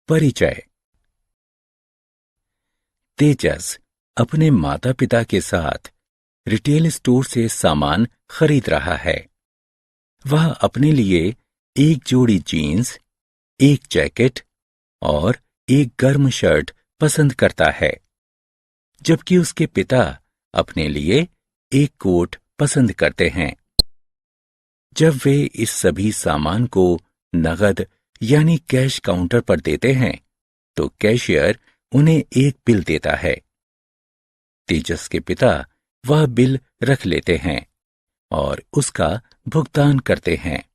परिचय। तेजस अपने माता पिता के साथ रिटेल स्टोर से सामान खरीद रहा है। वह अपने लिए एक जोड़ी जीन्स, एक जैकेट और एक गर्म शर्ट पसंद करता है, जबकि उसके पिता अपने लिए एक कोट पसंद करते हैं। जब वे इस सभी सामान को नगद यानी कैश काउंटर पर देते हैं, तो कैशियर उन्हें एक बिल देता है। तेजस के पिता वह बिल रख लेते हैं और उसका भुगतान करते हैं।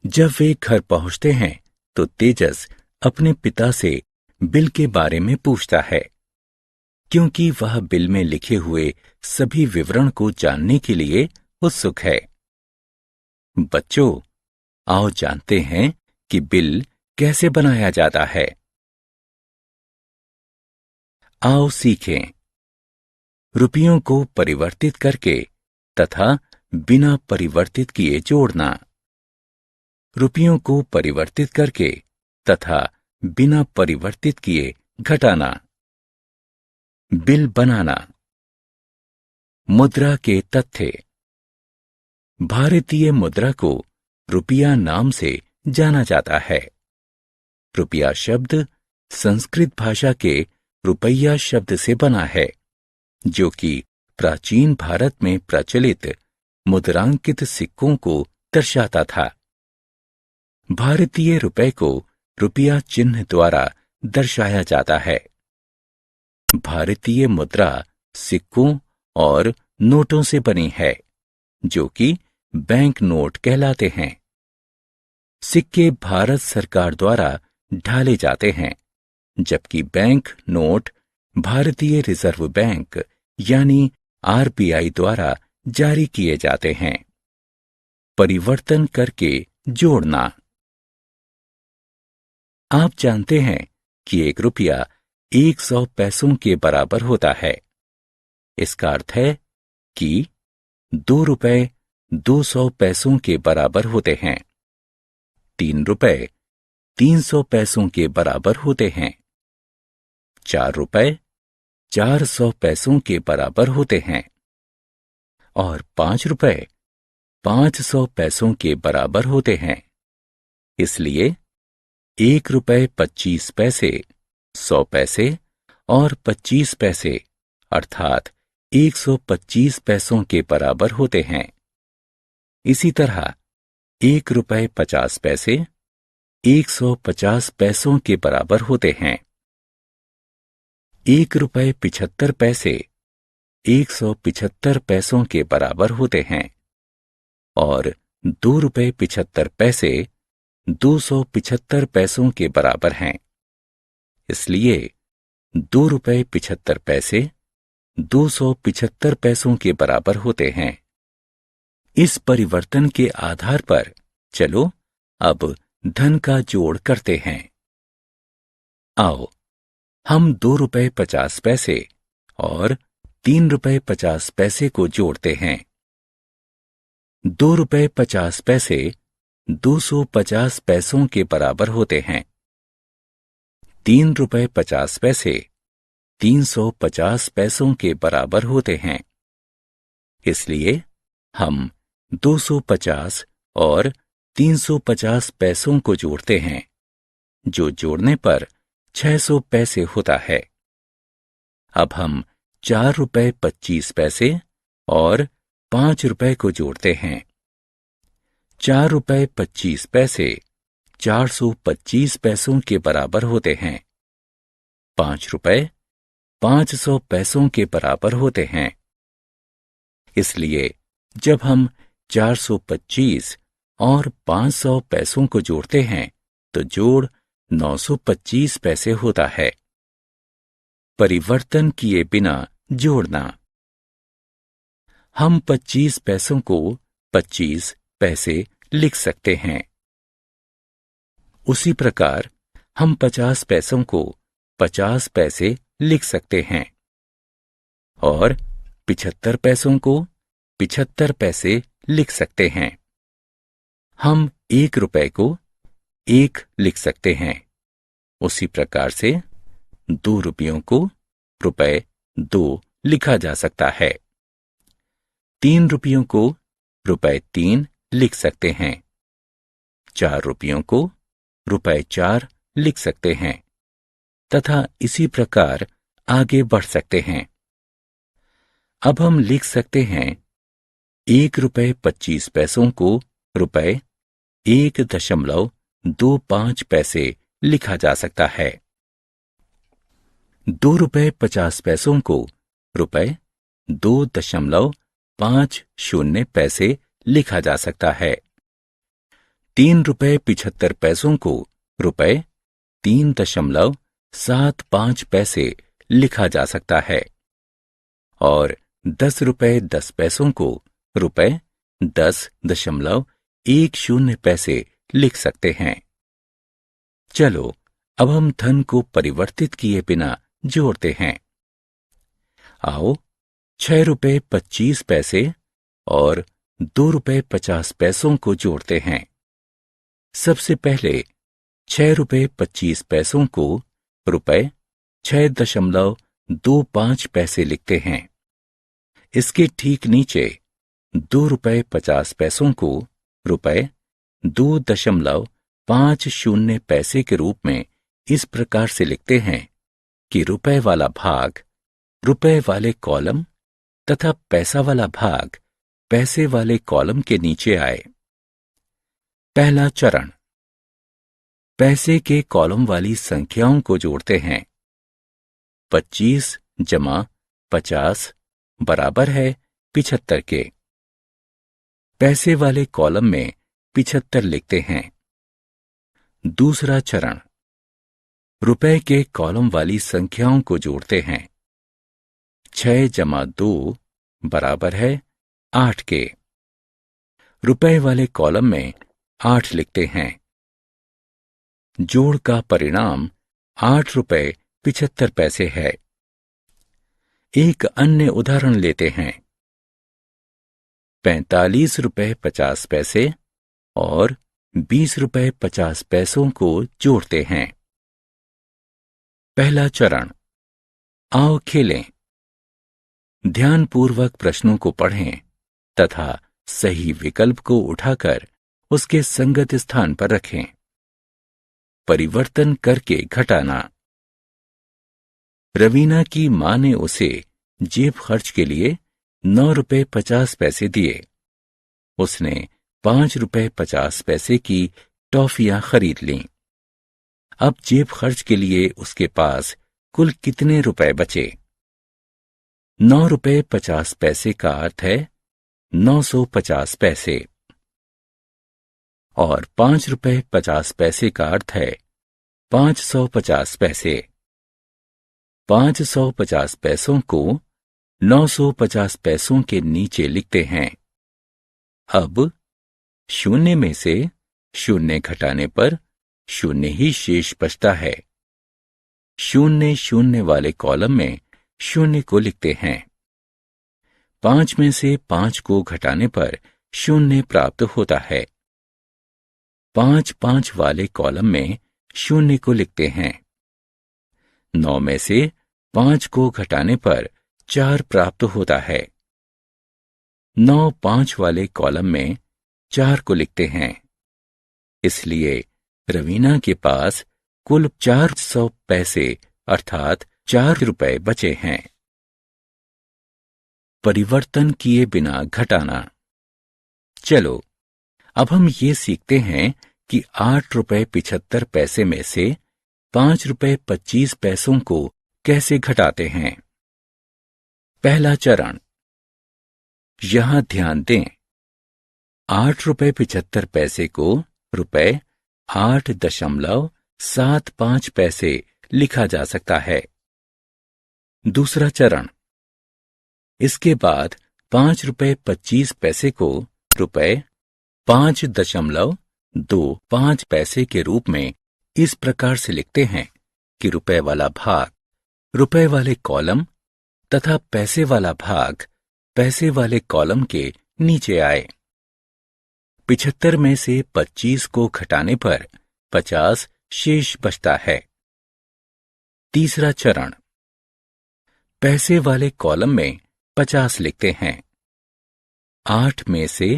जब वे घर पहुंचते हैं, तो तेजस अपने पिता से बिल के बारे में पूछता है, क्योंकि वह बिल में लिखे हुए सभी विवरण को जानने के लिए उत्सुक है। बच्चों, आओ जानते हैं कि बिल कैसे बनाया जाता है। आओ सीखें। रुपयों को परिवर्तित करके तथा बिना परिवर्तित किए जोड़ना। रुपयों को परिवर्तित करके तथा बिना परिवर्तित किए घटाना। बिल बनाना। मुद्रा के तथ्य। भारतीय मुद्रा को रुपया नाम से जाना जाता है। रुपया शब्द संस्कृत भाषा के रुपया शब्द से बना है, जो कि प्राचीन भारत में प्रचलित मुद्रांकित सिक्कों को दर्शाता था। भारतीय रुपये को रुपया चिन्ह द्वारा दर्शाया जाता है। भारतीय मुद्रा सिक्कों और नोटों से बनी है, जो कि बैंक नोट कहलाते हैं। सिक्के भारत सरकार द्वारा ढाले जाते हैं, जबकि बैंक नोट भारतीय रिजर्व बैंक यानी आरबीआई द्वारा जारी किए जाते हैं। परिवर्तन करके जोड़ना। आप जानते हैं कि 1 रुपया 100 पैसों के बराबर होता है। इसका अर्थ है कि 2 रुपए 200 पैसों के बराबर होते हैं। 3 रुपए 300 पैसों के बराबर होते हैं। 4 रुपए 400 पैसों के बराबर होते हैं और 5 रुपए 500 पैसों के बराबर होते हैं। इसलिए 1 रुपए 25 पैसे, 100 पैसे और 25 पैसे अर्थात 125 पैसों के बराबर होते हैं। इसी तरह 1 रुपए 50 पैसे 150 पैसों के बराबर होते हैं। 1 रुपए 75 पैसे 175 पैसों के बराबर होते हैं और 2 रुपए 75 पैसे 275 पैसों के बराबर हैं। इसलिए 2 रुपए 75 पैसे 275 पैसों के बराबर होते हैं। इस परिवर्तन के आधार पर चलो अब धन का जोड़ करते हैं। आओ हम 2 रुपए 50 पैसे और 3 रुपए 50 पैसे को जोड़ते हैं। 2 रुपए 50 पैसे 250 पैसों के बराबर होते हैं। 3 रुपए 50 पैसे 350 पैसों के बराबर होते हैं। इसलिए हम 250 और 350 पैसों को जोड़ते हैं, जो जोड़ने पर 600 पैसे होता है। अब हम 4 रुपए 25 पैसे और 5 रुपए को जोड़ते हैं। 4 रुपए 25 पैसे 425 पैसों के बराबर होते हैं। 5 रुपए 500 पैसों के बराबर होते हैं। इसलिए जब हम 425 और 500 पैसों को जोड़ते हैं, तो जोड़ 925 पैसे होता है। परिवर्तन किए बिना जोड़ना। हम 25 पैसों को 25 पैसे लिख सकते हैं। उसी प्रकार हम 50 पैसों को 50 पैसे लिख सकते हैं और 75 पैसों को 75 पैसे लिख सकते हैं। हम 1 रुपए को 1 लिख सकते हैं। उसी प्रकार से 2 रुपयों को ₹2 लिखा जा सकता है। 3 रुपयों को ₹3 लिख सकते हैं। 4 रुपयों को ₹4 लिख सकते हैं तथा इसी प्रकार आगे बढ़ सकते हैं। अब हम लिख सकते हैं ₹1.25 को ₹1.25 लिखा जा सकता है। ₹2.50 को ₹2.50 लिखा जा सकता है। ₹3.75 को ₹3.75 लिखा जा सकता है और ₹10.10 को ₹10.10 लिख सकते हैं। चलो अब हम धन को परिवर्तित किए बिना जोड़ते हैं। आओ ₹6.25 और ₹2.50 को जोड़ते हैं। सबसे पहले ₹6.25 को ₹6.25 लिखते हैं। इसके ठीक नीचे ₹2.50 को ₹2.50 के रूप में इस प्रकार से लिखते हैं कि रुपए वाला भाग रुपए वाले कॉलम तथा पैसा वाला भाग पैसे वाले कॉलम के नीचे आए। पहला चरण, पैसे के कॉलम वाली संख्याओं को जोड़ते हैं। 25 जमा 50 बराबर है 75 के। पैसे वाले कॉलम में 75 लिखते हैं। दूसरा चरण, रुपए के कॉलम वाली संख्याओं को जोड़ते हैं। 6 जमा 2 बराबर है 8 के। रुपए वाले कॉलम में 8 लिखते हैं। जोड़ का परिणाम ₹8.75 है। एक अन्य उदाहरण लेते हैं। ₹45.50 और ₹20.50 को जोड़ते हैं। पहला चरण, आओ खेलें। ध्यानपूर्वक प्रश्नों को पढ़ें तथा सही विकल्प को उठाकर उसके संगत स्थान पर रखें। परिवर्तन करके घटाना। रवीना की मां ने उसे जेब खर्च के लिए ₹9.50 दिए। उसने ₹5.50 की टॉफियां खरीद लीं। अब जेब खर्च के लिए उसके पास कुल कितने रुपए बचे? ₹9.50 का अर्थ है 950 पैसे और ₹5.50 का अर्थ है 550 पैसे। 550 पैसों को 950 पैसों के नीचे लिखते हैं। अब शून्य में से शून्य घटाने पर शून्य ही शेष बचता है। शून्य शून्य वाले कॉलम में शून्य को लिखते हैं। 5 में से 5 को घटाने पर शून्य प्राप्त होता है। 5 वाले कॉलम में शून्य को लिखते हैं। 9 में से 5 को घटाने पर 4 प्राप्त होता है। 9 वाले कॉलम में 4 को लिखते हैं। इसलिए रवीना के पास कुल 400 पैसे अर्थात 4 रुपए बचे हैं। परिवर्तन किए बिना घटाना। चलो अब हम ये सीखते हैं कि ₹8.75 में से ₹5.25 को कैसे घटाते हैं। पहला चरण, यहां ध्यान दें। ₹8.75 को ₹8.75 लिखा जा सकता है। दूसरा चरण, इसके बाद ₹5.25 को ₹5.25 के रूप में इस प्रकार से लिखते हैं कि रुपए वाला भाग रुपए वाले कॉलम तथा पैसे वाला भाग पैसे वाले कॉलम के नीचे आए। 75 में से 25 को घटाने पर 50 शेष बचता है। तीसरा चरण, पैसे वाले कॉलम में 50 लिखते हैं। 8 में से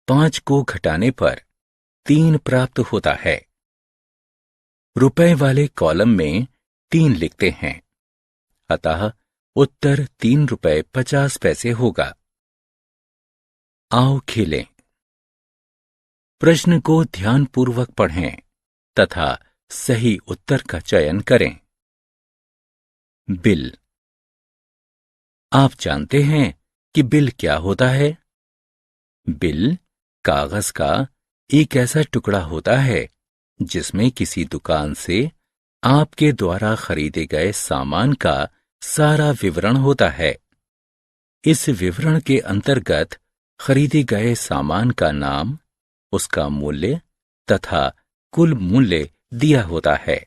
5 को घटाने पर 3 प्राप्त होता है। रुपए वाले कॉलम में 3 लिखते हैं, अतः उत्तर 3 रुपए 50 पैसे होगा। आओ खेलें। प्रश्न को ध्यानपूर्वक पढ़ें तथा सही उत्तर का चयन करें। बिल। आप जानते हैं कि बिल क्या होता है? बिल कागज का एक ऐसा टुकड़ा होता है जिसमें किसी दुकान से आपके द्वारा खरीदे गए सामान का सारा विवरण होता है। इस विवरण के अंतर्गत खरीदे गए सामान का नाम, उसका मूल्य तथा कुल मूल्य दिया होता है।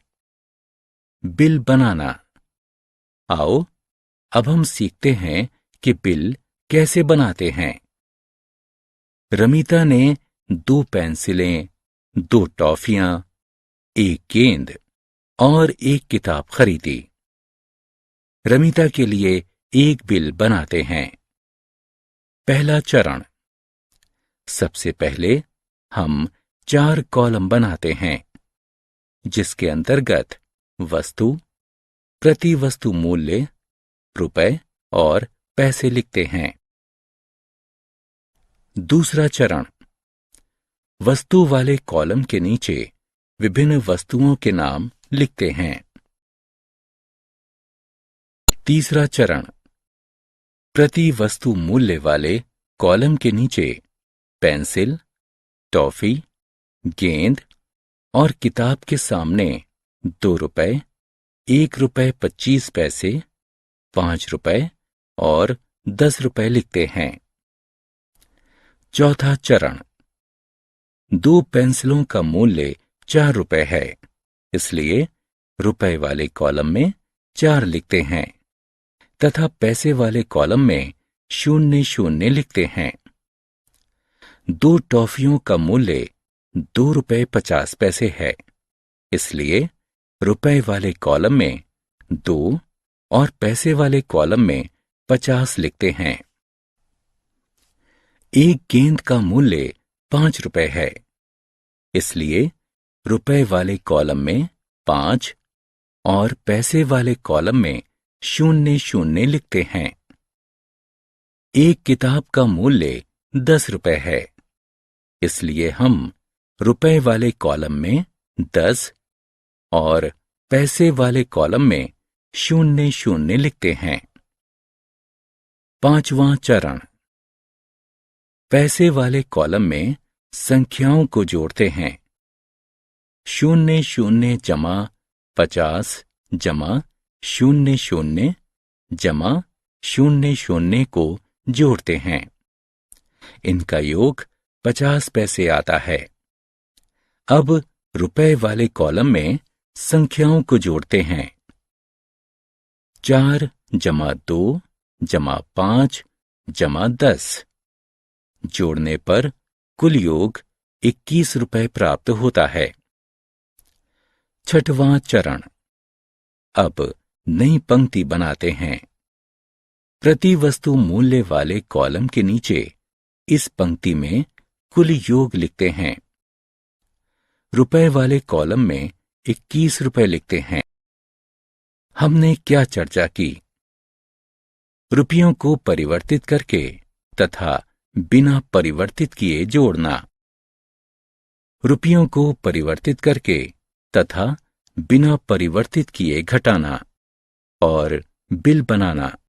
बिल बनाना। आओ अब हम सीखते हैं कि बिल कैसे बनाते हैं। रमीता ने 2 पेंसिलें, 2 टॉफियां, 1 गेंद और 1 किताब खरीदी। रमीता के लिए एक बिल बनाते हैं। पहला चरण, सबसे पहले हम 4 कॉलम बनाते हैं जिसके अंतर्गत वस्तु, प्रति वस्तु मूल्य, रुपए और पैसे लिखते हैं। दूसरा चरण, वस्तु वाले कॉलम के नीचे विभिन्न वस्तुओं के नाम लिखते हैं। तीसरा चरण, प्रति वस्तु मूल्य वाले कॉलम के नीचे पेंसिल, टॉफी, गेंद और किताब के सामने 2 रुपए, 1 रुपए 25 पैसे, 5 रुपए और 10 रुपए लिखते हैं। चौथा चरण, 2 पेंसिलों का मूल्य 4 रुपए है, इसलिए रुपए वाले कॉलम में 4 लिखते हैं तथा पैसे वाले कॉलम में 0 लिखते हैं। 2 टॉफियों का मूल्य 2 रुपए 50 पैसे है, इसलिए रुपए वाले कॉलम में 2 और पैसे वाले कॉलम में 50 लिखते हैं। 1 गेंद का मूल्य 5 रुपए है, इसलिए रुपए वाले कॉलम में 5 और पैसे वाले कॉलम में 0 लिखते हैं। 1 किताब का मूल्य 10 रुपए है, इसलिए हम रुपए वाले कॉलम में 10 और पैसे वाले कॉलम में 0 लिखते हैं। पांचवां चरण, पैसे वाले कॉलम में संख्याओं को जोड़ते हैं। 00 जमा 50 जमा 00 जमा 00 को जोड़ते हैं। इनका योग 50 पैसे आता है। अब रुपए वाले कॉलम में संख्याओं को जोड़ते हैं। 4 जमा 2 जमा 5 जमा 10 जोड़ने पर कुल योग 21 रुपए प्राप्त होता है। छठवां चरण, अब नई पंक्ति बनाते हैं। प्रति वस्तु मूल्य वाले कॉलम के नीचे इस पंक्ति में कुल योग लिखते हैं। रुपए वाले कॉलम में 21 रुपए लिखते हैं। हमने क्या चर्चा की? रुपयों को परिवर्तित करके तथा बिना परिवर्तित किए जोड़ना, रुपयों को परिवर्तित करके तथा बिना परिवर्तित किए घटाना और बिल बनाना।